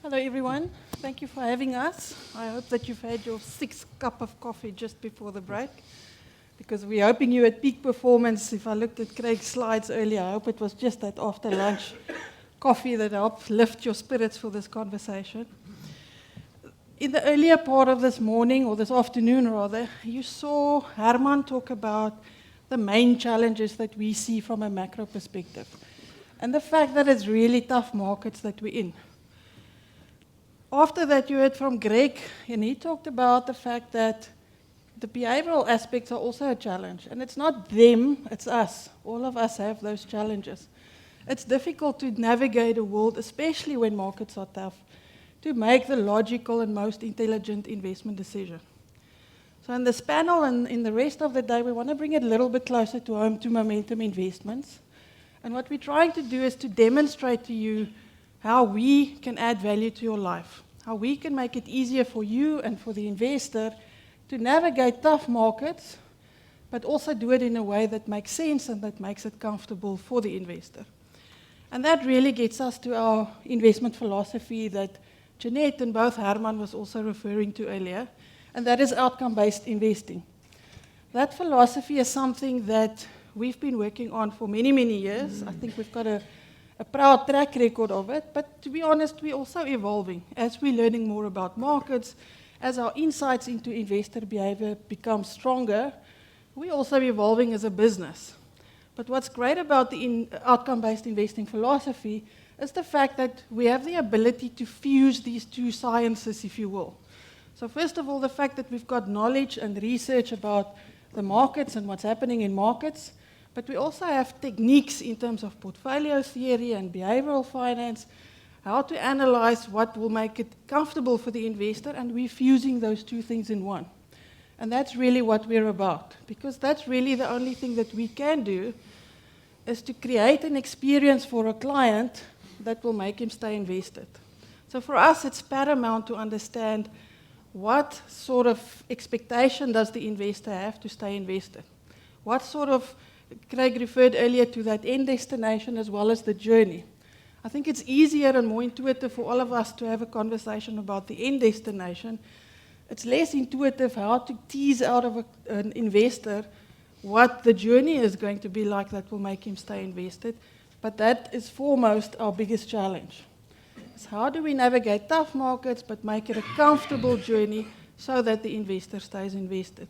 Hello, everyone. Thank you for having us. I hope that you've had your 6th cup of coffee just before the break, because we're hoping you at peak performance. If I looked at Craig's slides earlier, I hope it was just that after lunch coffee that helped lift your spirits for this conversation. In the earlier part of this morning, or this afternoon rather, you saw Herman talk about the main challenges that we see from a macro perspective, and the fact that it's really tough markets that we're in. After that, you heard from Greg, and he talked about the fact that the behavioral aspects are also a challenge. And it's not them, it's us. All of us have those challenges. It's difficult to navigate a world, especially when markets are tough, to make the logical and most intelligent investment decision. So in this panel and in the rest of the day, we want to bring it a little bit closer to home to momentum investments. And what we're trying to do is to demonstrate to you how we can add value to your life, how we can make it easier for you and for the investor to navigate tough markets, but also do it in a way that makes sense and that makes it comfortable for the investor. And that really gets us to our investment philosophy that Jeanette and both Herman was also referring to earlier, and that is outcome-based investing. That philosophy is something that we've been working on for many, many years. I think we've got a proud track record of it, but to be honest, we're also evolving as we're learning more about markets, as our insights into investor behavior become stronger. We're also evolving as a business. But what's great about the outcome-based investing philosophy is the fact that we have the ability to fuse these two sciences, if you will. So first of all, the fact that we've got knowledge and research about the markets and what's happening in markets, but we also have techniques in terms of portfolio theory and behavioral finance, how to analyze what will make it comfortable for the investor, and we're fusing those two things in one. And that's really what we're about, because that's really the only thing that we can do, is to create an experience for a client that will make him stay invested. So for us, it's paramount to understand what sort of expectation does the investor have to stay invested. What sort of Craig referred earlier to that end destination as well as the journey. I think it's easier and more intuitive for all of us to have a conversation about the end destination. It's less intuitive how to tease out of an investor what the journey is going to be like that will make him stay invested. But that is foremost our biggest challenge. It's how do we navigate tough markets but make it a comfortable journey so that the investor stays invested.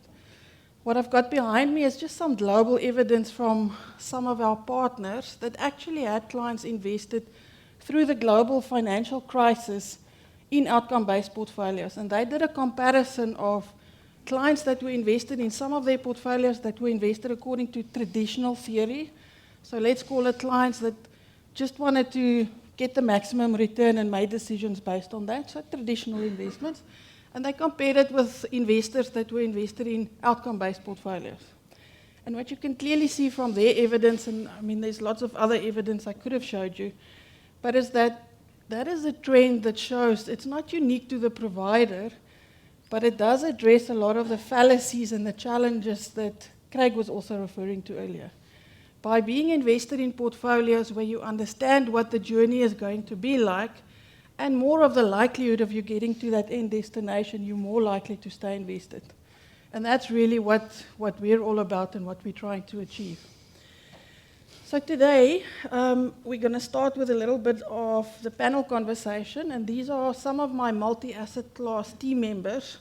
What I've got behind me is just some global evidence from some of our partners that actually had clients invested through the global financial crisis in outcome-based portfolios. And they did a comparison of clients that were invested in some of their portfolios that were invested according to traditional theory. So let's call it clients that just wanted to get the maximum return and made decisions based on that, so traditional investments. And they compared it with investors that were invested in outcome-based portfolios. And what you can clearly see from their evidence, and I mean there's lots of other evidence I could have showed you, but is that is a trend that shows it's not unique to the provider, but it does address a lot of the fallacies and the challenges that Craig was also referring to earlier. By being invested in portfolios where you understand what the journey is going to be like, and more of the likelihood of you getting to that end destination, you're more likely to stay invested. And that's really what we're all about and what we're trying to achieve. So today, we're going to start with a little bit of the panel conversation, and these are some of my multi-asset class team members,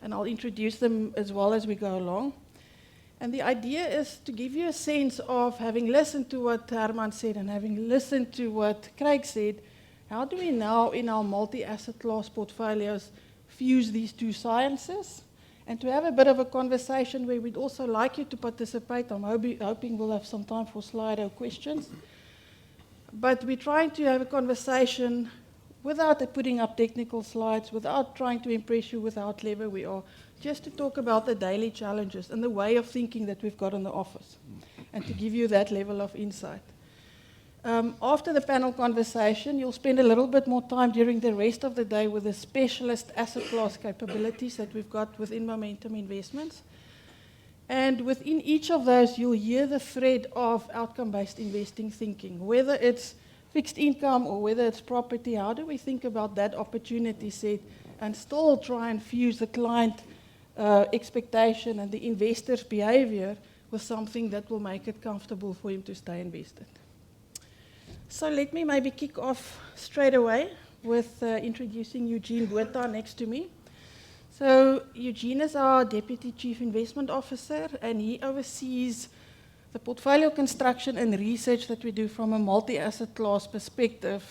and I'll introduce them as well as we go along. And the idea is to give you a sense of, having listened to what Herman said and having listened to what Craig said, how do we now, in our multi-asset class portfolios, fuse these two sciences? And to have a bit of a conversation where we'd also like you to participate. I'm hoping we'll have some time for Slido questions. But we're trying to have a conversation without putting up technical slides, without trying to impress you with how clever we are, just to talk about the daily challenges and the way of thinking that we've got in the office, and to give you that level of insight. After the panel conversation, you'll spend a little bit more time during the rest of the day with the specialist asset class capabilities that we've got within Momentum Investments. And within each of those, you'll hear the thread of outcome-based investing thinking, whether it's fixed income or whether it's property, how do we think about that opportunity set and still try and fuse the client expectation and the investor's behavior with something that will make it comfortable for him to stay invested? So let me maybe kick off straight away with introducing Eugene Botha next to me. So Eugene is our Deputy Chief Investment Officer, and he oversees the portfolio construction and research that we do from a multi-asset class perspective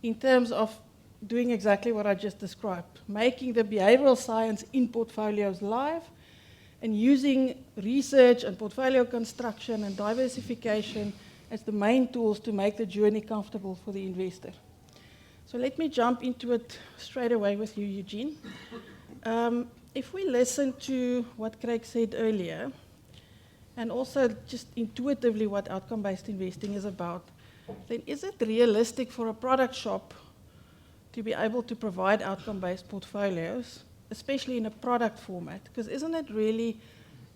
in terms of doing exactly what I just described, making the behavioral science in portfolios live and using research and portfolio construction and diversification as the main tools to make the journey comfortable for the investor. So let me jump into it straight away with you, Eugene. If we listen to what Craig said earlier, and also just intuitively what outcome-based investing is about, then is it realistic for a product shop to be able to provide outcome-based portfolios, especially in a product format? Because isn't it really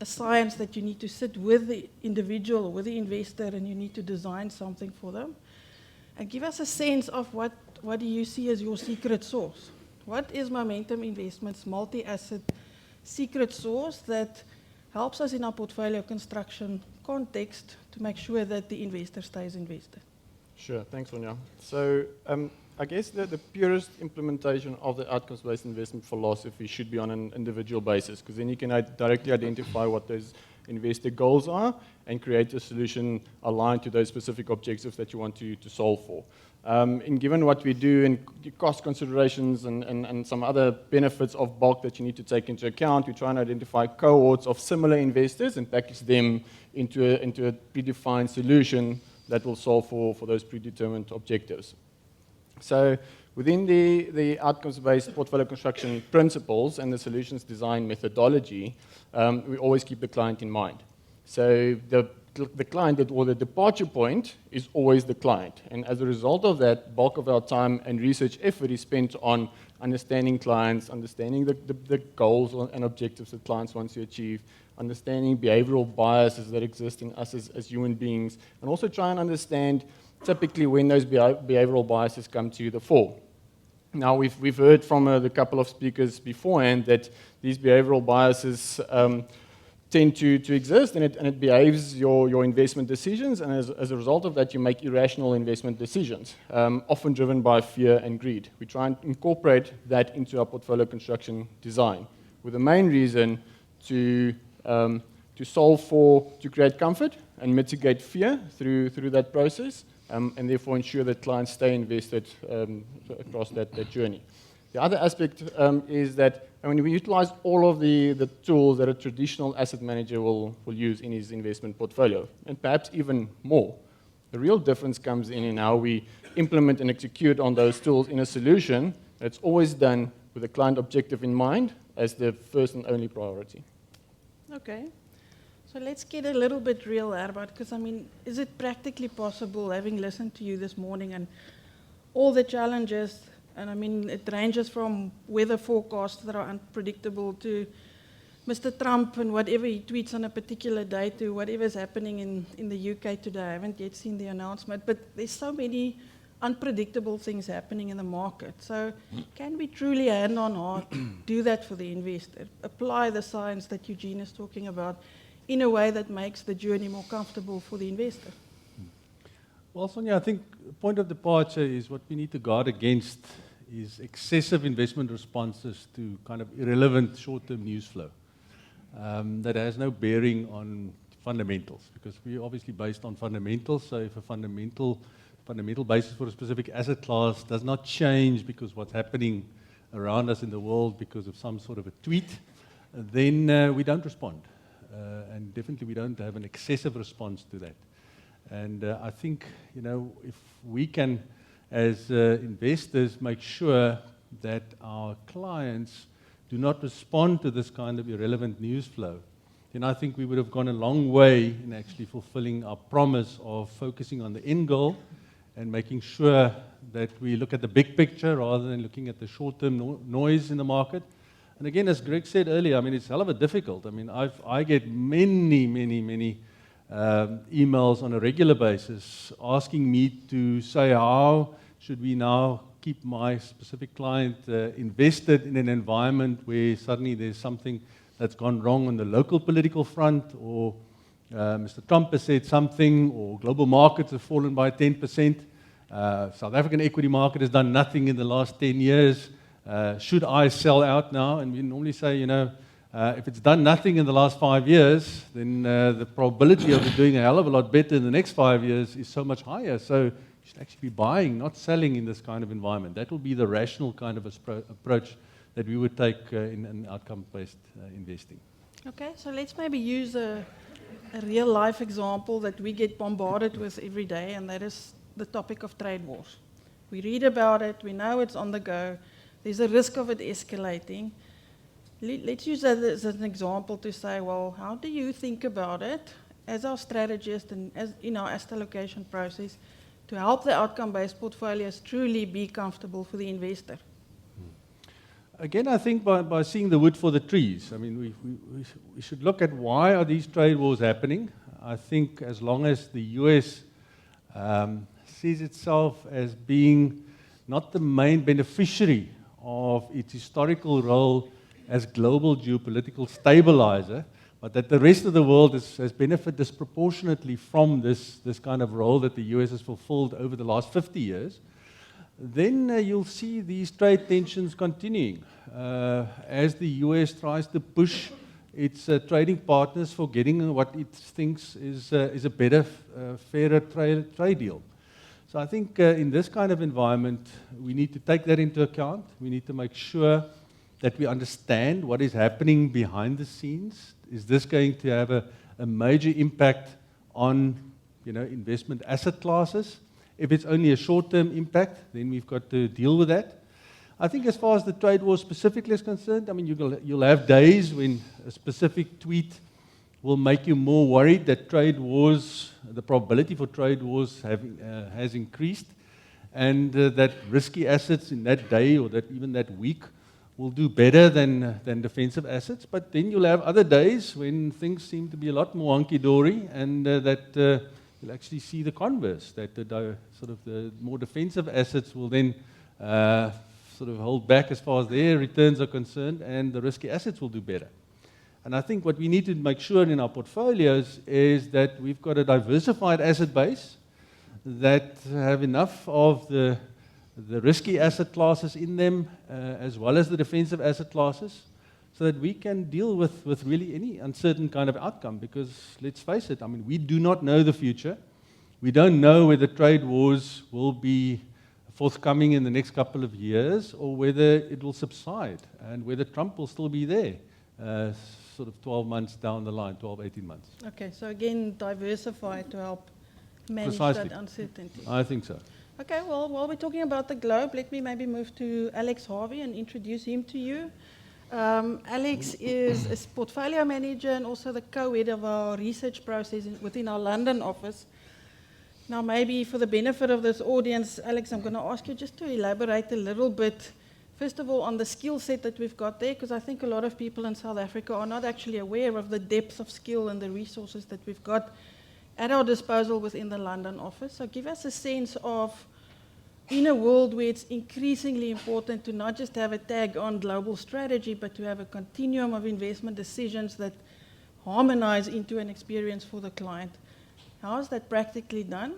a science that you need to sit with the individual or with the investor and you need to design something for them? And give us a sense of what do you see as your secret sauce? What is Momentum Investments' multi-asset secret sauce that helps us in our portfolio construction context to make sure that the investor stays invested? Sure, thanks, Sonia. So I guess the purest implementation of the outcomes-based investment philosophy should be on an individual basis, because then you can directly identify what those investor goals are and create a solution aligned to those specific objectives that you want to solve for. And given what we do and cost considerations and some other benefits of bulk that you need to take into account, we try and identify cohorts of similar investors and package them into a predefined solution that will solve for those predetermined objectives. So within the outcomes-based portfolio construction principles and the solutions design methodology, we always keep the client in mind. So the client or the departure point is always the client. And as a result of that, bulk of our time and research effort is spent on understanding clients, understanding the goals and objectives that clients want to achieve, understanding behavioral biases that exist in us as human beings, and also try and understand typically when those behavioral biases come to the fore. Now, we've heard from a couple of speakers beforehand that these behavioral biases tend to exist, and it behaves your investment decisions, and as a result of that, you make irrational investment decisions, often driven by fear and greed. We try and incorporate that into our portfolio construction design, with the main reason to create comfort and mitigate fear through that process, and therefore ensure that clients stay invested across that journey. The other aspect is that we utilize all of the tools that a traditional asset manager will use in his investment portfolio, and perhaps even more. The real difference comes in how we implement and execute on those tools in a solution that's always done with the client objective in mind as the first and only priority. Okay. So let's get a little bit real, Herbert, because is it practically possible, having listened to you this morning and all the challenges, and it ranges from weather forecasts that are unpredictable to Mr. Trump and whatever he tweets on a particular day to whatever's happening in the UK today. I haven't yet seen the announcement, but there's so many unpredictable things happening in the market. So can we truly, hand on heart, do that for the investor? Apply the science that Eugene is talking about in a way that makes the journey more comfortable for the investor? Well, Sonia, I think the point of departure is what we need to guard against is excessive investment responses to kind of irrelevant short-term news flow that has no bearing on fundamentals, because we're obviously based on fundamentals. So if a fundamental basis for a specific asset class does not change because what's happening around us in the world because of some sort of a tweet, then we don't respond. And definitely we don't have an excessive response to that. And I think, if we can, as investors, make sure that our clients do not respond to this kind of irrelevant news flow, then I think we would have gone a long way in actually fulfilling our promise of focusing on the end goal and making sure that we look at the big picture rather than looking at the short-term noise in the market. And again, as Greg said earlier, it's hell of a difficult. I get many emails on a regular basis asking me to say how should we now keep my specific client invested in an environment where suddenly there's something that's gone wrong on the local political front, or Mr. Trump has said something, or global markets have fallen by 10%. South African equity market has done nothing in the last 10 years. Should I sell out now? And we normally say, if it's done nothing in the last 5 years, then the probability of it doing a hell of a lot better in the next 5 years is so much higher. So you should actually be buying, not selling in this kind of environment. That will be the rational kind of approach that we would take in outcome-based investing. Okay, so let's maybe use a real-life example that we get bombarded with every day, and that is the topic of trade wars. We read about it, we know it's on the go, there's a risk of it escalating. Let's use that as an example to say, well, how do you think about it as our strategist and as in our asset allocation process to help the outcome-based portfolios truly be comfortable for the investor? Again, I think by seeing the wood for the trees, I mean, we should look at why are these trade wars happening. I think as long as the US sees itself as being not the main beneficiary of its historical role as global geopolitical stabilizer, but that the rest of the world has benefited disproportionately from this kind of role that the US has fulfilled over the last 50 years, then you'll see these trade tensions continuing as the US tries to push its trading partners for getting what it thinks is a better, fairer trade deal. So I think in this kind of environment, we need to take that into account. We need to make sure that we understand what is happening behind the scenes. Is this going to have a major impact on investment asset classes? If it's only a short-term impact, then we've got to deal with that. I think as far as the trade war specifically is concerned, I mean, you'll have days when a specific tweet will make you more worried that trade wars, the probability for trade wars has increased, and that risky assets in that day or that even that week will do better than defensive assets. But then you'll have other days when things seem to be a lot more hunky-dory, and that you'll actually see the converse, that the more defensive assets will then sort of hold back as far as their returns are concerned, and the risky assets will do better. And I think what we need to make sure in our portfolios is that we've got a diversified asset base that have enough of the risky asset classes in them as well as the defensive asset classes, so that we can deal with really any uncertain kind of outcome. Because let's face it, I mean, we do not know the future. We don't know whether trade wars will be forthcoming in the next couple of years or whether it will subside and whether Trump will still be there sort of 12 months down the line, 12, 18 months. Okay, so again, diversify to help manage Precisely. that uncertainty. I think so. Okay, well, while we're talking about the globe, let me maybe move to Alex Harvey and introduce him to you. Alex is a portfolio manager and also the co-head of our research process within our London office. Now, maybe for the benefit of this audience, Alex, I'm going to ask you just to elaborate a little bit, first of all, on the skill set that we've got there, because I think a lot of people in South Africa are not actually aware of the depth of skill and the resources that we've got at our disposal within the London office. So give us a sense of, in a world where it's increasingly important to not just have a tag-on global strategy, but to have a continuum of investment decisions that harmonize into an experience for the client. How is that practically done?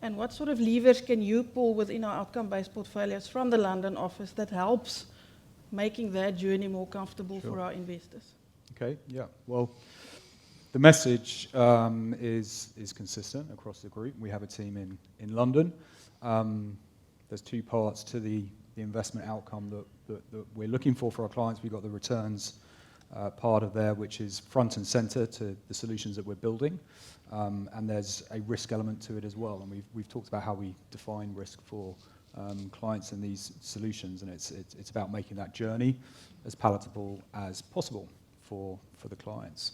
And what sort of levers can you pull within our outcome-based portfolios from the London office that helps making that journey more comfortable for our investors? Okay, yeah. Well, the message is consistent across the group. We have a team in London. There's two parts to the investment outcome that we're looking for our clients. We've got the returns part of there, which is front and center to the solutions that we're building. And there's a risk element to it as well. And we've talked about how we define risk for clients in these solutions, and it's about making that journey as palatable as possible for the clients.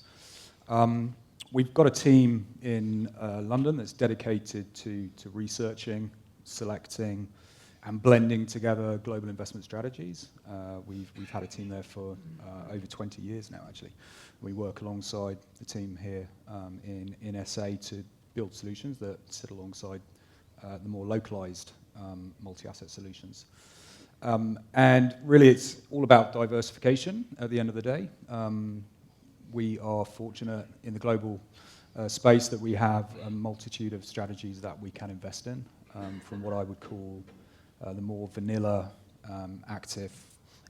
We've got a team in London that's dedicated to researching, selecting and blending together global investment strategies. We've had a team there for over 20 years now, actually. We work alongside the team here in SA to build solutions that sit alongside the more localized multi-asset solutions. And really, it's all about diversification at the end of the day. We are fortunate in the global space that we have a multitude of strategies that we can invest in, from what I would call the more vanilla active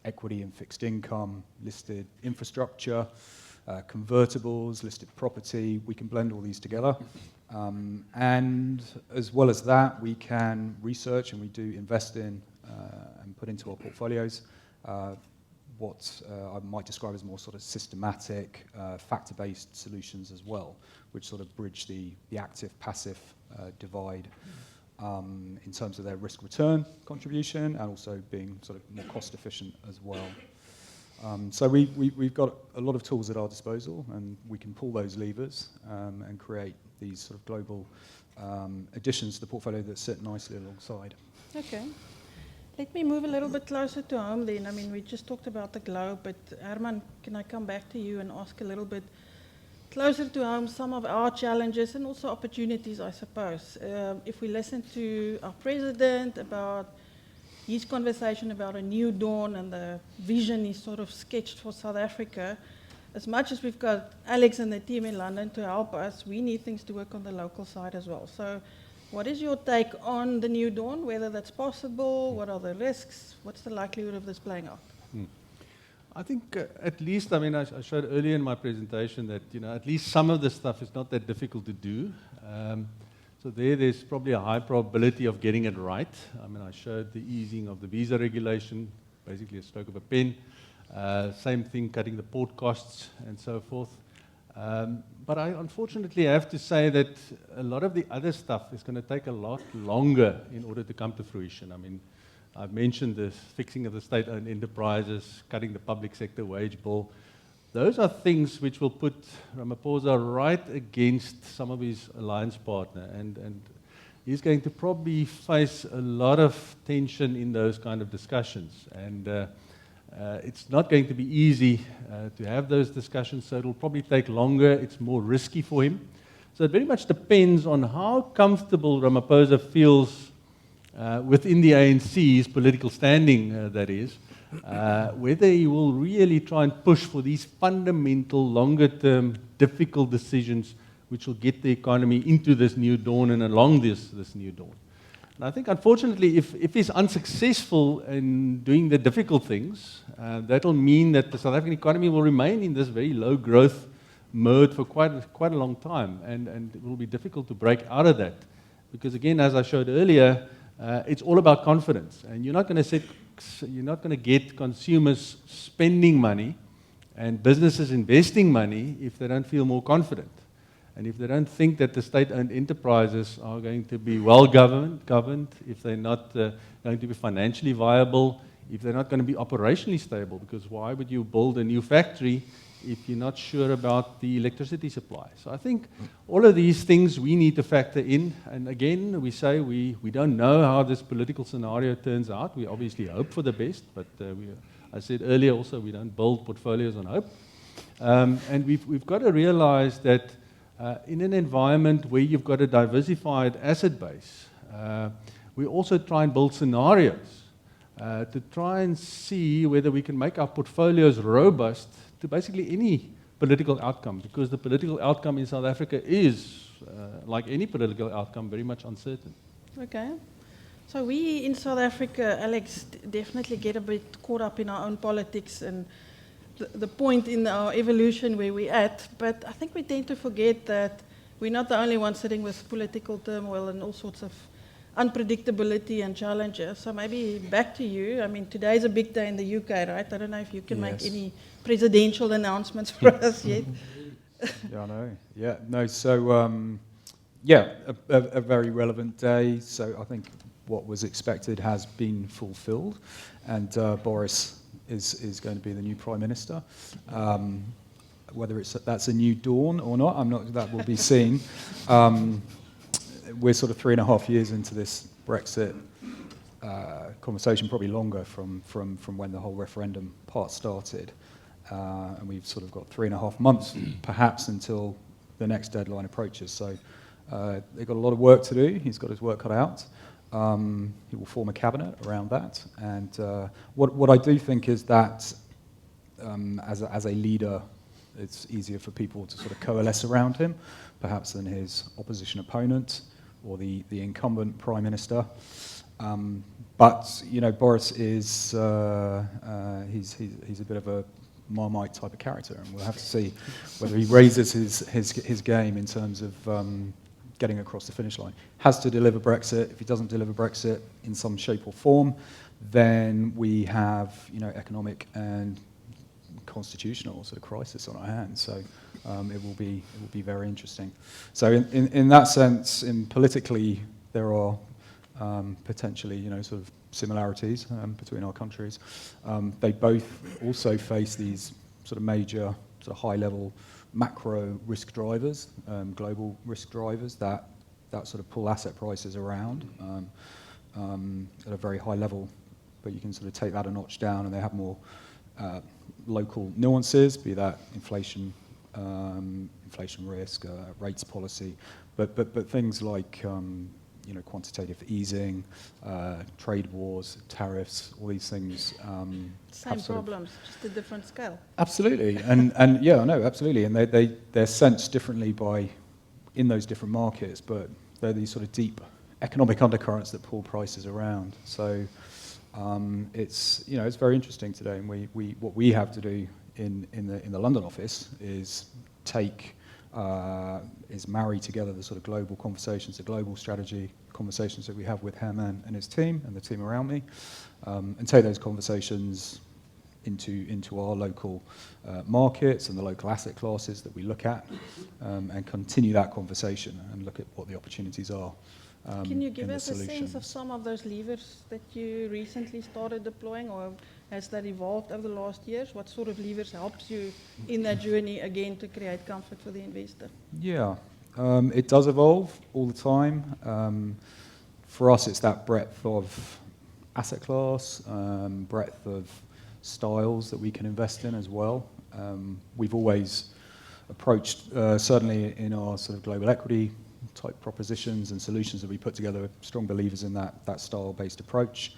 equity and fixed income, listed infrastructure, convertibles, listed property. We can blend all these together. And as well as that, we can research, and we do invest in and put into our portfolios what I might describe as more sort of systematic, factor-based solutions as well, which sort of bridge the active-passive divide in terms of their risk-return contribution and also being sort of more cost-efficient as well. So we've got a lot of tools at our disposal, and we can pull those levers and create these sort of global additions to the portfolio that sit nicely alongside. Okay. Let me move a little bit closer to home then. I mean, we just talked about the globe, but Herman, can I come back to you and ask a little bit closer to home some of our challenges and also opportunities, I suppose. If we listen to our president about his conversation about a new dawn and the vision he sort of sketched for South Africa, as much as we've got Alex and the team in London to help us, we need things to work on the local side as well. So what is your take on the new dawn, whether that's possible, what are the risks, what's the likelihood of this playing out? I think at least, I mean, I showed earlier in my presentation that, you know, at least some of the stuff is not that difficult to do. So there's probably a high probability of getting it right. I mean, I showed the easing of the visa regulation, basically a stroke of a pen. Same thing, cutting the port costs and so forth. But I unfortunately have to say that a lot of the other stuff is going to take a lot longer in order to come to fruition. I mean, I've mentioned the fixing of the state-owned enterprises, cutting the public sector wage bill. Those are things which will put Ramaphosa right against some of his alliance partner, and he's going to probably face a lot of tension in those kind of discussions. And it's not going to be easy to have those discussions, so it'll probably take longer. It's more risky for him. So it very much depends on how comfortable Ramaphosa feels within the ANC's political standing, that is, whether he will really try and push for these fundamental, longer-term, difficult decisions which will get the economy into this new dawn and along this new dawn. And I think, unfortunately, if he's unsuccessful in doing the difficult things, that will mean that the South African economy will remain in this very low-growth mode for quite a long time, and it will be difficult to break out of that. Because, again, as I showed earlier, it's all about confidence, and you're not going to get consumers spending money and businesses investing money if they don't feel more confident. And if they don't think that the state-owned enterprises are going to be well governed, if they're not going to be financially viable, if they're not going to be operationally stable, because why would you build a new factory if you're not sure about the electricity supply? So I think all of these things we need to factor in. And again, we say we don't know how this political scenario turns out. We obviously hope for the best, but I said earlier also we don't build portfolios on hope. And we've got to realize that in an environment where you've got a diversified asset base, we also try and build scenarios to try and see whether we can make our portfolios robust to basically any political outcome, because the political outcome in South Africa is, like any political outcome, very much uncertain. Okay. So we in South Africa, Alex, definitely get a bit caught up in our own politics and the point in our evolution where we're at, but I think we tend to forget that we're not the only ones sitting with political turmoil and all sorts of unpredictability and challenges. So maybe back to you. I mean, today's a big day in the UK, right? I don't know if you can make any presidential announcements for us yet. Yeah, I know. Yeah, no, so, a very relevant day. So I think what was expected has been fulfilled, and Boris is going to be the new Prime Minister. Whether that's a new dawn or not, that will be seen. We're sort of 3.5 years into this Brexit conversation probably longer from when the whole referendum part started. And we've sort of got 3.5 months perhaps until the next deadline approaches. So they've got a lot of work to do. He's got his work cut out. He will form a cabinet around that. And what I do think is that as a leader, it's easier for people to sort of coalesce around him, perhaps than his opposition opponent or the incumbent prime minister. But you know, Boris is he's a bit of a Marmite type of character, and we'll have to see whether he raises his game in terms of getting across the finish line. Has to deliver Brexit. If he doesn't deliver Brexit in some shape or form, then we have, you know, economic and constitutional sort of crisis on our hands. So it will be very interesting. So in that sense, politically, there are potentially, you know, sort of similarities between our countries. They both also face these sort of major, sort of high-level macro risk drivers, global risk drivers that sort of pull asset prices around at a very high level. But you can sort of take that a notch down, and they have more local nuances, be that inflation risk, rates policy, but things like you know, quantitative easing, trade wars, tariffs, all these things. Same problems, just a different scale. Absolutely, and yeah, no, absolutely, and they're sensed differently in those different markets, but they're these sort of deep economic undercurrents that pull prices around. So it's, you know, it's very interesting today, and what we have to do in the London office is marry together the sort of global conversations, the global strategy conversations that we have with him and his team and the team around me, and take those conversations into our local markets and the local asset classes that we look at, and continue that conversation and look at what the opportunities are. Can you give us a sense of some of those levers that you recently started deploying, or has that evolved over the last years? What sort of levers helps you in that journey, again, to create comfort for the investor? Yeah, it does evolve all the time. For us, it's that breadth of asset class, breadth of styles that we can invest in as well. We've always approached, certainly in our sort of global equity type propositions and solutions that we put together, strong believers in that style-based approach,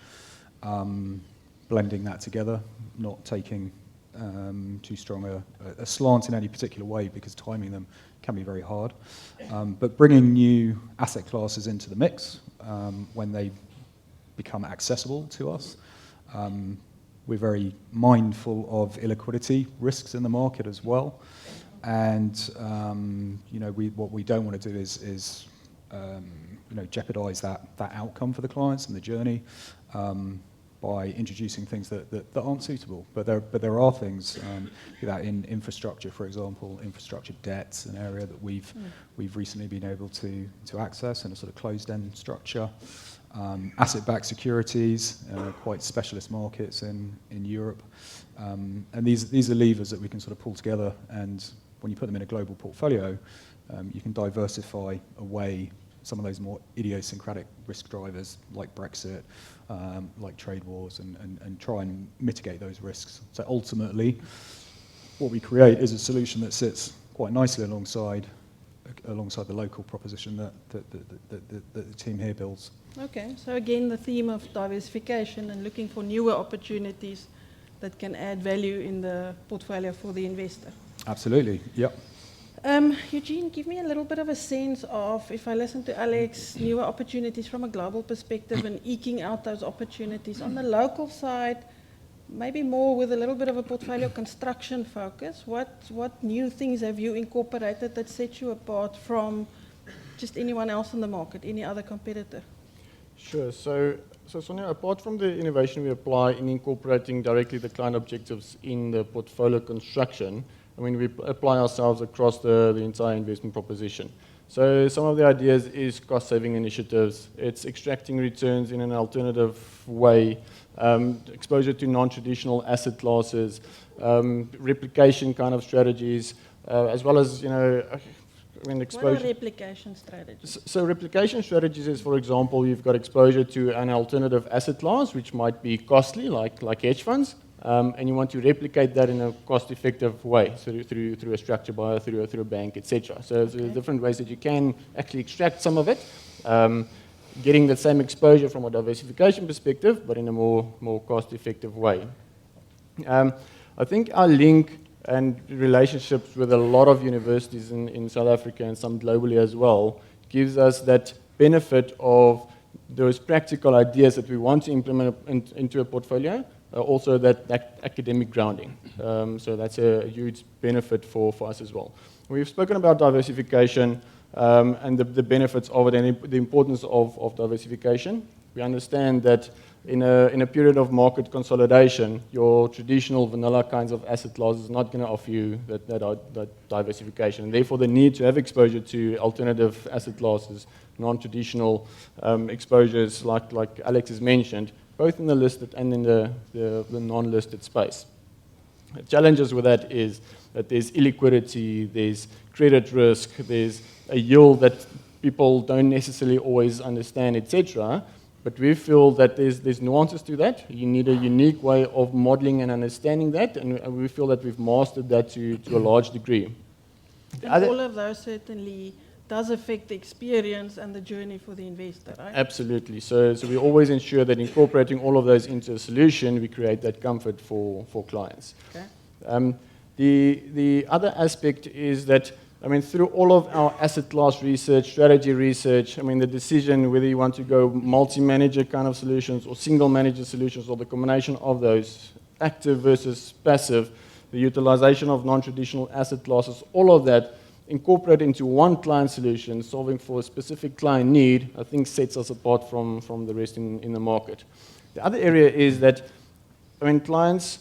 blending that together, not taking too strong a slant in any particular way, because timing them can be very hard, but bringing new asset classes into the mix when they become accessible to us. We're very mindful of illiquidity risks in the market as well. And you know, what we don't want to do is you know, jeopardize that outcome for the clients and the journey by introducing things that aren't suitable. But there are things that in infrastructure, for example, infrastructure debt's an area that we've recently been able to access in a sort of closed-end structure. Asset-backed securities, quite specialist markets in Europe, and these are levers that we can sort of pull together, and when you put them in a global portfolio, you can diversify away some of those more idiosyncratic risk drivers like Brexit, like trade wars, and try and mitigate those risks. So ultimately, what we create is a solution that sits quite nicely alongside the local proposition that the team here builds. Okay, so again, the theme of diversification and looking for newer opportunities that can add value in the portfolio for the investor. Absolutely, yep. Eugene, give me a little bit of a sense of, if I listen to Alex, newer opportunities from a global perspective and eking out those opportunities. On the local side, maybe more with a little bit of a portfolio construction focus, what new things have you incorporated that set you apart from just anyone else in the market, any other competitor? Sure. So Sonia, apart from the innovation we apply in incorporating directly the client objectives in the portfolio construction, I mean, we apply ourselves across the entire investment proposition. So some of the ideas is cost-saving initiatives. It's extracting returns in an alternative way, exposure to non-traditional asset classes, replication kind of strategies, as well as, you know, when What exposure. are replication strategies? So replication strategies is, for example, you've got exposure to an alternative asset class, which might be costly, like hedge funds, and you want to replicate that in a cost-effective way, so through a structure buyer, through a bank, etc. So there's different ways that you can actually extract some of it, getting the same exposure from a diversification perspective, but in a more cost-effective way. I think our link and relationships with a lot of universities in South Africa and some globally as well gives us that benefit of those practical ideas that we want to implement into a portfolio, also that academic grounding. So that's a huge benefit for us as well. We've spoken about diversification and the benefits of it and the importance of diversification. We understand that in a period of market consolidation, your traditional vanilla kinds of asset class is not going to offer you that diversification. And therefore, the need to have exposure to alternative asset classes, non-traditional exposures like Alex has mentioned, both in the listed and in the non-listed space. The challenges with that is that there's illiquidity, there's credit risk, there's a yield that people don't necessarily always understand, etc. But we feel that there's nuances to that. You need a unique way of modeling and understanding that, and we feel that we've mastered that to a large degree. And all of those certainly does affect the experience and the journey for the investor, right? Absolutely. So we always ensure that incorporating all of those into a solution, we create that comfort for clients. Okay. The other aspect is that, I mean, through all of our asset class research, strategy research, I mean, the decision whether you want to go multi-manager kind of solutions or single manager solutions or the combination of those, active versus passive, the utilization of non-traditional asset classes, all of that incorporate into one client solution, solving for a specific client need, I think sets us apart from the rest in the market. The other area is that, I mean, clients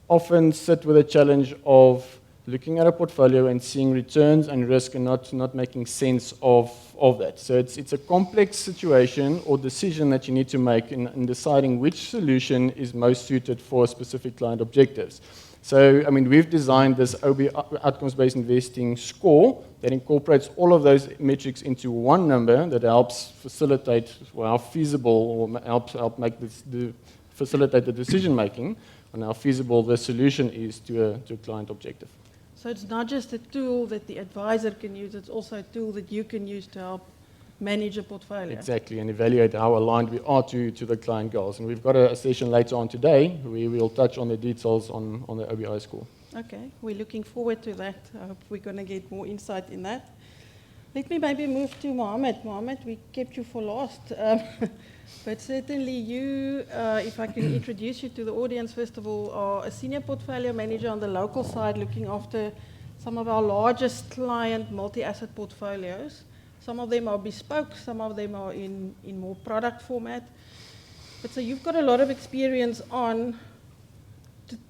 often sit with a challenge of looking at a portfolio and seeing returns and risk and not making sense of that. So it's a complex situation or decision that you need to make in deciding which solution is most suited for specific client objectives. So, I mean, we've designed this OB Outcomes-Based Investing score that incorporates all of those metrics into one number that helps facilitate how feasible or help make facilitate the decision making on how feasible the solution is to a client objective. So it's not just a tool that the advisor can use, it's also a tool that you can use to help manage a portfolio. Exactly, and evaluate how aligned we are to the client goals. And we've got a session later on today where we'll touch on the details on the OBI score. Okay, we're looking forward to that. I hope we're going to get more insight in that. Let me maybe move to Mohammed. Mohammed, we kept you for last. But certainly you, if I can introduce you to the audience, first of all, are a senior portfolio manager on the local side looking after some of our largest client multi-asset portfolios. Some of them are bespoke, some of them are in more product format. But so you've got a lot of experience on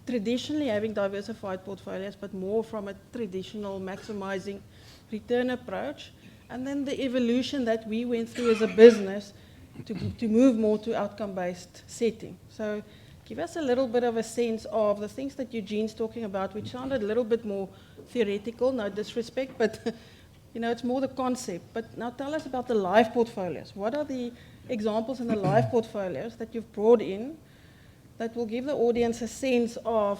traditionally having diversified portfolios, but more from a traditional maximizing return approach. And then the evolution that we went through as a business to move more to outcome-based setting. So give us a little bit of a sense of the things that Eugene's talking about, which sounded a little bit more theoretical, no disrespect, but you know, it's more the concept. But now tell us about the live portfolios. What are the examples in the live portfolios that you've brought in that will give the audience a sense of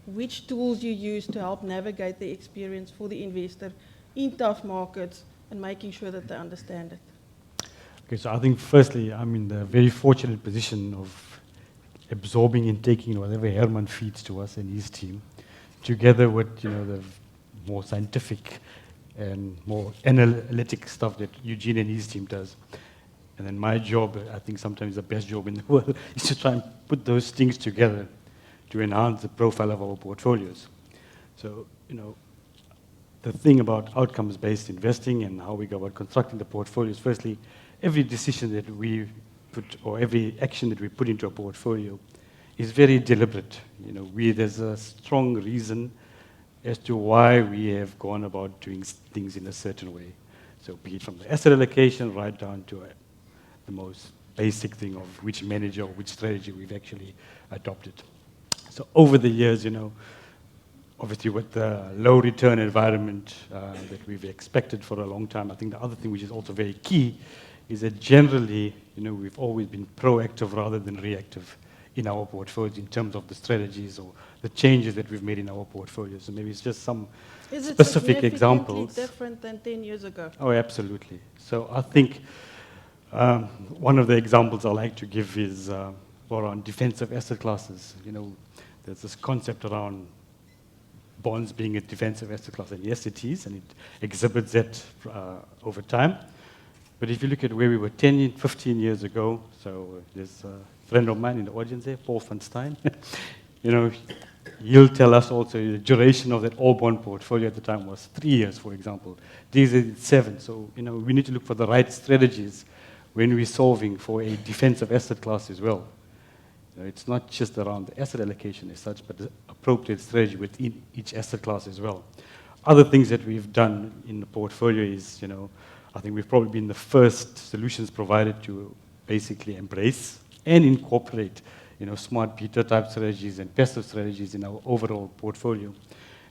which tools you use to help navigate the experience for the investor in tough markets and making sure that they understand it? Okay, so I think firstly, I'm in the very fortunate position of absorbing and taking whatever Herman feeds to us and his team, together with the more scientific and more analytic stuff that Eugene and his team does. And then my job, I think sometimes the best job in the world, is to try and put those things together to enhance the profile of our portfolios. So, the thing about outcomes-based investing and how we go about constructing the portfolios, firstly, every decision that we put or every action that we put into a portfolio is very deliberate. There's a strong reason as to why we have gone about doing things in a certain way. So be it from the asset allocation right down to the most basic thing of which manager or which strategy we've actually adopted. So over the years, obviously with the low return environment that we've expected for a long time, I think the other thing which is also very key is that generally, we've always been proactive rather than reactive in our portfolios in terms of the strategies or the changes that we've made in our portfolios. So maybe it's just some Is it specific significantly examples. different than 10 years ago? Oh, absolutely. So I think one of the examples I like to give is around defensive asset classes. There's this concept around bonds being a defensive asset class, and yes, it is, and it exhibits that over time. But if you look at where we were 10, 15 years ago, so there's a friend of mine in the audience there, Paul van Stein, he'll tell us also the duration of that all bond portfolio at the time was 3 years, for example. These are 7. So, we need to look for the right strategies when we're solving for a defensive asset class as well. It's not just around the asset allocation as such, but the appropriate strategy within each asset class as well. Other things that we've done in the portfolio is, I think we've probably been the first solutions provider to basically embrace and incorporate, smart beta type strategies and passive strategies in our overall portfolio.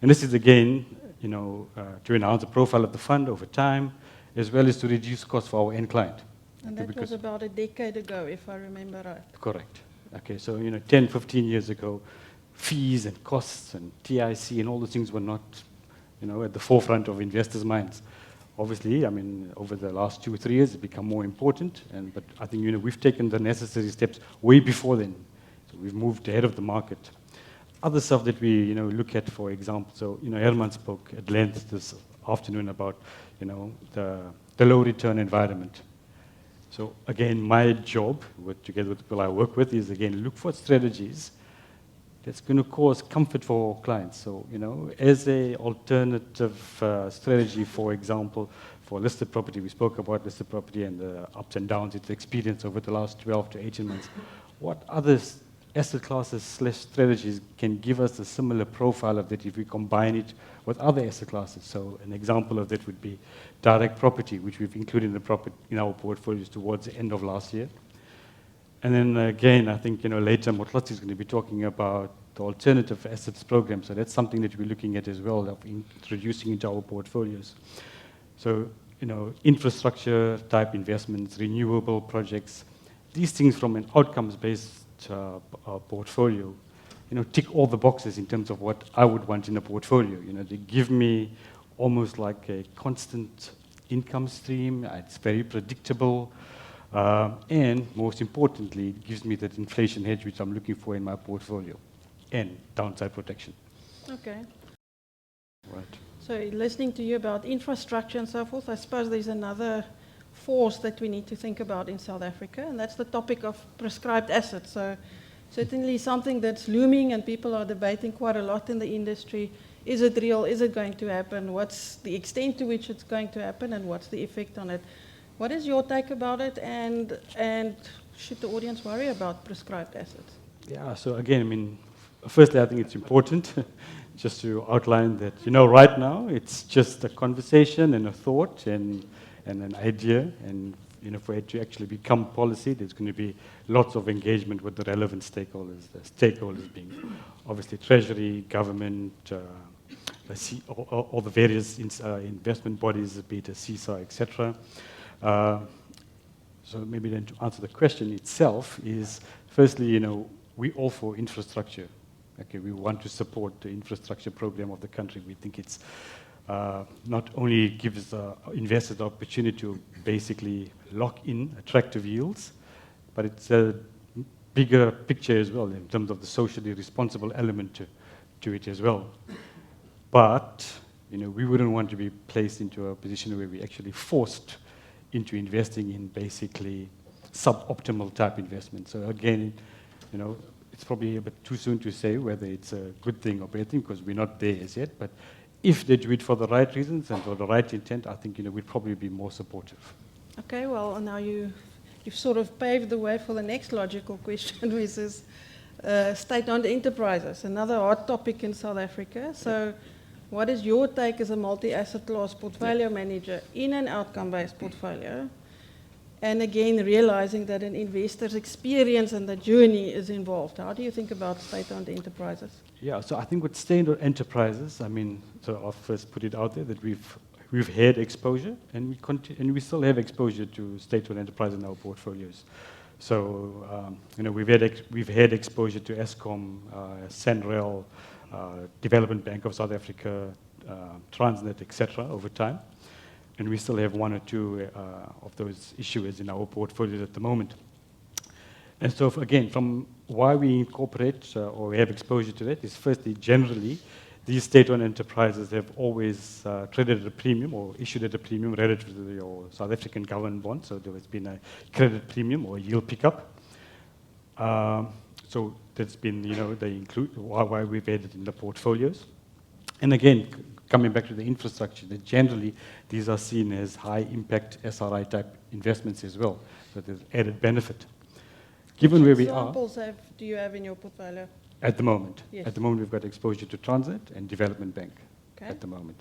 And this is again, to enhance the profile of the fund over time, as well as to reduce costs for our end client. And that was about a decade ago, if I remember right. Correct. Okay, so 10, 15 years ago, fees and costs and TIC and all those things were not, at the forefront of investors' minds. Obviously, over the last 2 or 3 years, it's become more important. But I think we've taken the necessary steps way before then. So we've moved ahead of the market. Other stuff that we look at, for example, so Herman spoke at length this afternoon about the low return environment. So again, my job, together with the people I work with, is again look for strategies that's going to cause comfort for clients. So as a alternative strategy, for example, for listed property, we spoke about listed property and the ups and downs it's experienced over the last 12 to 18 months. What other asset classes / strategies can give us a similar profile of that if we combine it with other asset classes? So an example of that would be direct property, which we've included in our portfolios towards the end of last year. And then again, I think later Motlotsi is going to be talking about the alternative assets program. So that's something that we're looking at as well, of introducing into our portfolios. So infrastructure type investments, renewable projects, these things from an outcomes-based portfolio, tick all the boxes in terms of what I would want in a portfolio. They give me almost like a constant income stream. It's very predictable. And most importantly, it gives me that inflation hedge which I'm looking for in my portfolio and downside protection. Okay. Right. So listening to you about infrastructure and so forth, I suppose there's another force that we need to think about in South Africa, and that's the topic of prescribed assets. So certainly something that's looming and people are debating quite a lot in the industry. Is it real? Is it going to happen? What's the extent to which it's going to happen and what's the effect on it? What is your take about it, and should the audience worry about prescribed assets? Yeah, so again, firstly, I think it's important just to outline that, right now, it's just a conversation and a thought and an idea, and for it to actually become policy, there's going to be lots of engagement with the relevant stakeholders. The stakeholders being obviously Treasury, government, all the various investment bodies, be it a CISA, etc. So maybe then to answer the question itself is, firstly, we all for infrastructure. Okay, we want to support the infrastructure program of the country. We think it's not only gives investors the opportunity to basically lock in attractive yields, but it's a bigger picture as well in terms of the socially responsible element to it as well. But we wouldn't want to be placed into a position where we're actually forced into investing in basically suboptimal type investment. So again, it's probably a bit too soon to say whether it's a good thing or bad thing because we're not there as yet. But if they do it for the right reasons and for the right intent, I think we'd probably be more supportive. Okay, well, now you've sort of paved the way for the next logical question, which is state-owned enterprises, another hot topic in South Africa. So what is your take as a multi-asset class portfolio manager in an outcome-based portfolio? and again realizing that an investor's experience and the journey is involved. How do you think about state-owned enterprises? Yeah, so I think with state-owned enterprises, I mean, so I'll first put it out there that we've had exposure, and we still have exposure to state-owned enterprises in our portfolios. So we've had exposure to Eskom, Sanrail, Development Bank of South Africa, Transnet, etc. over time. And we still have one or two of those issuers in our portfolios at the moment. And so, again, from why we incorporate or we have exposure to that is firstly, generally, these state-owned enterprises have always traded at a premium or issued at a premium relative to your South African government bond. So there has been a credit premium or yield pickup. So that's been, they include why we've added in the portfolios. And again, coming back to the infrastructure, that generally these are seen as high-impact SRI type investments as well. So there's added benefit. Given where we are. Examples do you have in your portfolio? At the moment. Yes. At the moment, we've got exposure to Transnet and Development Bank. Okay. At the moment.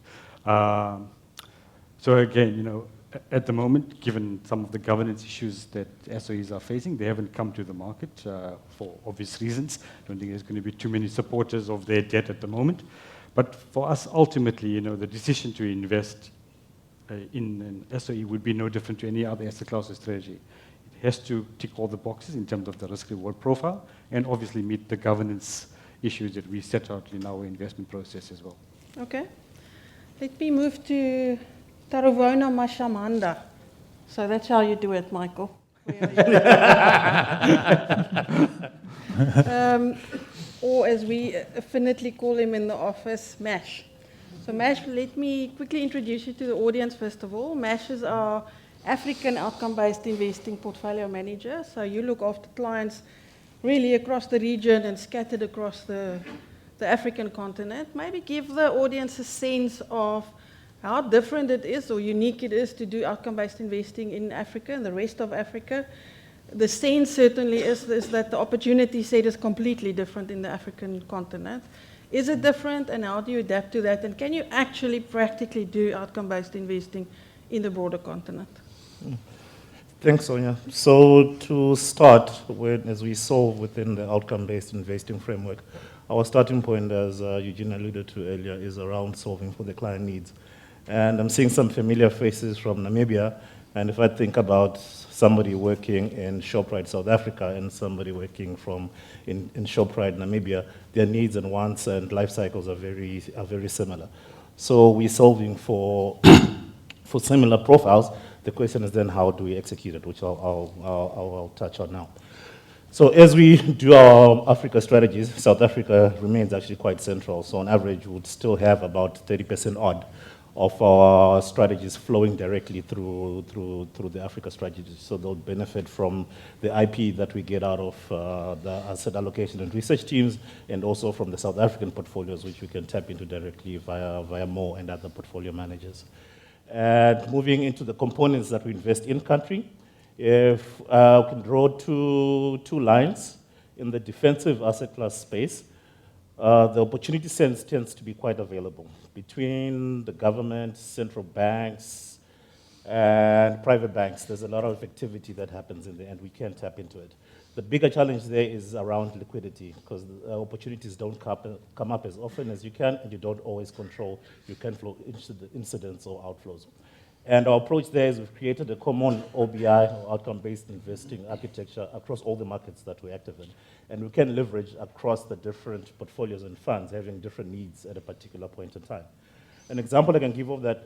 So again, at the moment, given some of the governance issues that SOEs are facing, they haven't come to the market for obvious reasons. I don't think there's going to be too many supporters of their debt at the moment. But for us, ultimately, the decision to invest in an SOE would be no different to any other asset class or strategy. It has to tick all the boxes in terms of the risk-reward profile and obviously meet the governance issues that we set out in our investment process as well. Okay. Let me move to Taravona Mashamanda. So that's how you do it, Michael. Or as we affinitively call him in the office, MASH. So MASH, let me quickly introduce you to the audience first of all. MASH is our African outcome-based investing portfolio manager. So you look after clients really across the region and scattered across the African continent. Maybe give the audience a sense of how different it is or unique it is to do outcome-based investing in Africa and the rest of Africa. The sense certainly is that the opportunity set is completely different in the African continent. Is it different, and how do you adapt to that? And can you actually practically do outcome-based investing in the broader continent? Thanks, Sonia. So to start, as we saw within the outcome-based investing framework, our starting point, as Eugene alluded to earlier, is around solving for the client needs. And I'm seeing some familiar faces from Namibia, and if I think about somebody working in Shoprite South Africa and somebody working in Shoprite Namibia, their needs and wants and life cycles are very similar. So we're solving for similar profiles. The question is then how do we execute it, which I'll touch on now. So as we do our Africa strategies, South Africa remains actually quite central. So on average, we would still have about 30% odd of our strategies flowing directly through the Africa strategies. So they'll benefit from the IP that we get out of the asset allocation and research teams, and also from the South African portfolios, which we can tap into directly via Mo and other portfolio managers. And moving into the components that we invest in country, if we can draw two lines in the defensive asset class space, the opportunity sense tends to be quite available between the government, central banks, and private banks. There's a lot of activity that happens in there, and we can tap into it. The bigger challenge there is around liquidity, because the opportunities don't come up as often as you can, and you don't always control your cash flow incidents or outflows. And our approach there is we've created a common OBI, or outcome-based investing architecture, across all the markets that we're active in. And we can leverage across the different portfolios and funds having different needs at a particular point in time. An example I can give of that,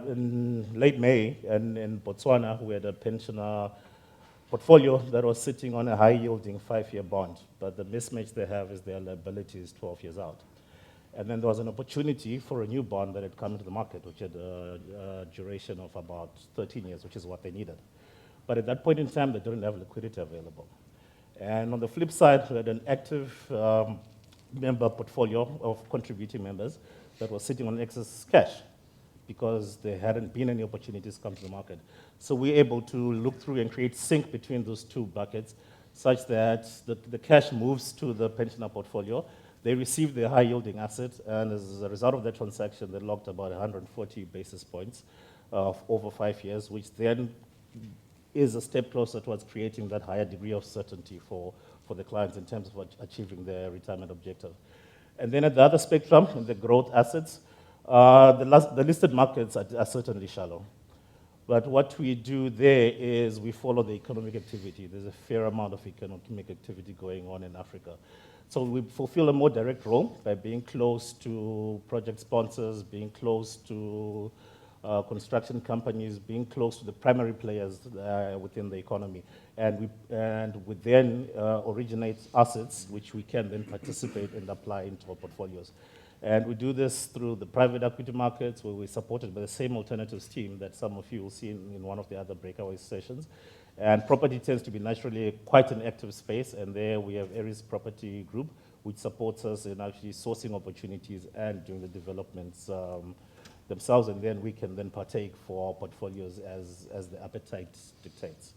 in late May, in Botswana, we had a pensioner portfolio that was sitting on a high-yielding 5-year bond. But the mismatch they have is their liability is 12 years out. And then there was an opportunity for a new bond that had come into the market, which had a duration of about 13 years, which is what they needed. But at that point in time, they didn't have liquidity available. And on the flip side, we had an active member portfolio of contributing members that was sitting on excess cash because there hadn't been any opportunities come to the market. So we're able to look through and create sync between those two buckets such that the cash moves to the pensioner portfolio. They received their high-yielding asset, and as a result of that transaction, they locked about 140 basis points over 5 years, which then is a step closer towards creating that higher degree of certainty for the clients in terms of achieving their retirement objective. And then at the other spectrum, in the growth assets, the listed markets are certainly shallow. But what we do there is we follow the economic activity. There's a fair amount of economic activity going on in Africa. So we fulfill a more direct role by being close to project sponsors, being close to construction companies, being close to the primary players within the economy. And we then originate assets which we can then participate and apply into our portfolios. And we do this through the private equity markets, where we're supported by the same alternatives team that some of you will see in one of the other breakaway sessions. And property tends to be naturally quite an active space, and there we have Aries Property Group, which supports us in actually sourcing opportunities and doing the developments themselves, and then we can then partake for our portfolios as the appetite dictates.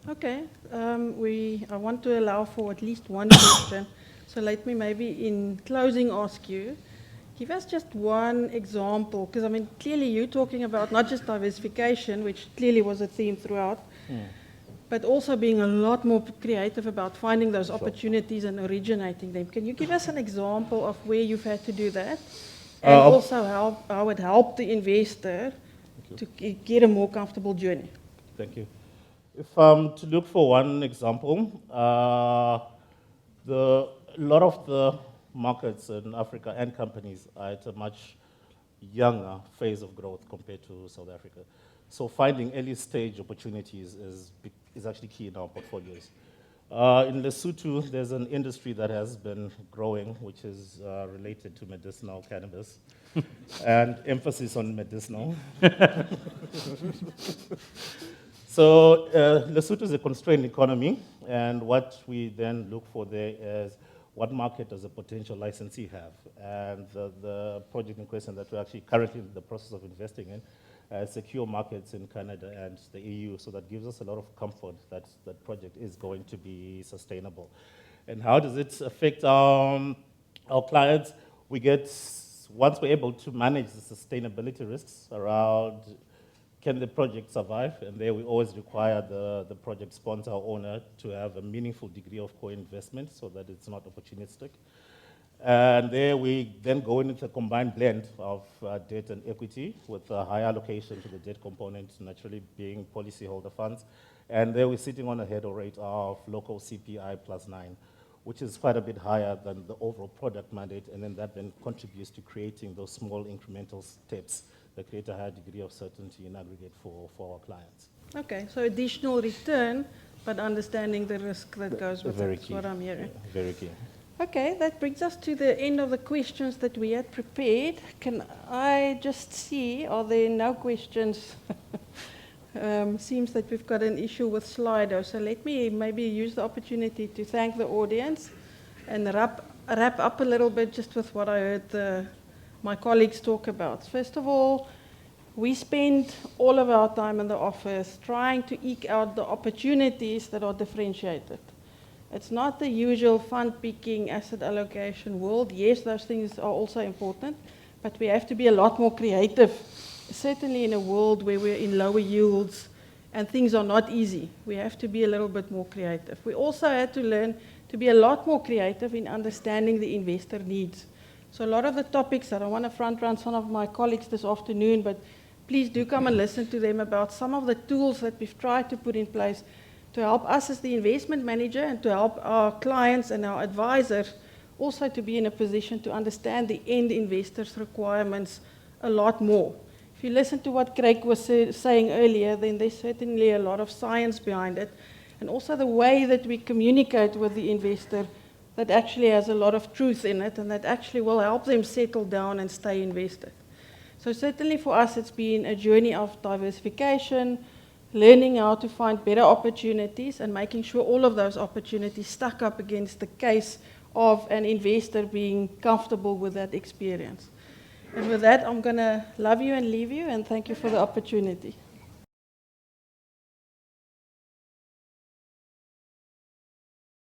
Okay, I want to allow for at least one question. So let me maybe in closing ask you, give us just one example, because I mean, clearly you're talking about not just diversification, which clearly was a theme throughout, but also being a lot more creative about finding those opportunities and originating them. Can you give us an example of where you've had to do that? And also how it helped the investor to get a more comfortable journey? Thank you. If to look for one example, a lot of the markets in Africa and companies are at a much younger phase of growth compared to South Africa. So finding early stage opportunities is actually key in our portfolios. In Lesotho, there's an industry that has been growing, which is related to medicinal cannabis, and emphasis on medicinal. So Lesotho is a constrained economy, and what we then look for there is what market does a potential licensee have? And the project in question that we're actually currently in the process of investing in secure markets in Canada and the EU, so that gives us a lot of comfort that that project is going to be sustainable. And how does it affect our clients? Once we're able to manage the sustainability risks around can the project survive, and there we always require the project sponsor or owner to have a meaningful degree of co-investment so that it's not opportunistic. And there we then go into a combined blend of debt and equity with a high allocation to the debt component, naturally being policyholder funds. And there we're sitting on a hurdle rate of local CPI +9, which is quite a bit higher than the overall product mandate, and then that then contributes to creating those small incremental steps that create a higher degree of certainty in aggregate for our clients. Okay, so additional return, but understanding the risk that goes with it. That's what I'm hearing. Very key. Okay, that brings us to the end of the questions that we had prepared. Can I just see, are there no questions? Seems that we've got an issue with Slido, so let me maybe use the opportunity to thank the audience and wrap up a little bit just with what I heard my colleagues talk about. First of all, we spend all of our time in the office trying to eke out the opportunities that are differentiated. It's not the usual fund-picking asset allocation world. Yes, those things are also important, but we have to be a lot more creative, certainly in a world where we're in lower yields and things are not easy. We have to be a little bit more creative. We also had to learn to be a lot more creative in understanding the investor needs. So a lot of the topics, I don't want to front-run some of my colleagues this afternoon, but please do come and listen to them about some of the tools that we've tried to put in place to help us as the investment manager and to help our clients and our advisors also to be in a position to understand the end investor's requirements a lot more. If you listen to what Craig was saying earlier, then there's certainly a lot of science behind it, and also the way that we communicate with the investor that actually has a lot of truth in it and that actually will help them settle down and stay invested. So certainly for us it's been a journey of diversification, learning how to find better opportunities and making sure all of those opportunities stack up against the case of an investor being comfortable with that experience. And with that, I'm going to love you and leave you, and thank you for the opportunity.